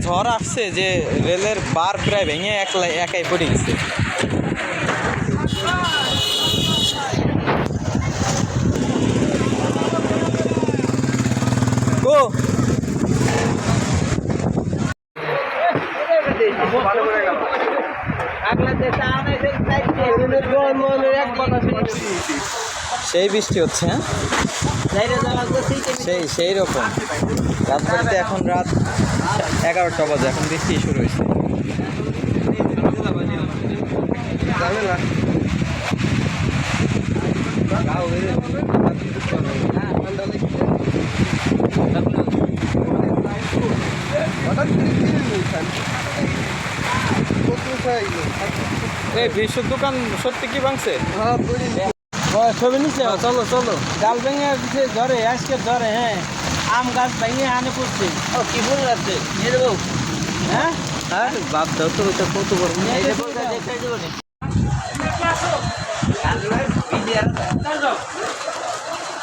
ঝড় আসছে যে রেলের বার প্রায় ভেঙে একাই পড়ে গেছে। ও সেই বৃষ্টি হচ্ছে, হ্যাঁ সেই রকম। রাজবাড়িতে এখন রাত 11টা বাজে, এখন বৃষ্টি শুরু হয়েছে। এই বিশুর দোকান সত্যি কি ভাঙছে? ছবি নিচ্ছে, চলো চলো। ডাল ভেঙে দিচ্ছে ঝড়ে, আজকে ঝড়ে। হ্যাঁ, আম গাছ ভেঙে আনে পড়ছে। ও কি বল আছে নিয়ে দেবো? হ্যাঁ আর বাপ দাও তো, ওইটা কত বড়। দেখে দেবো।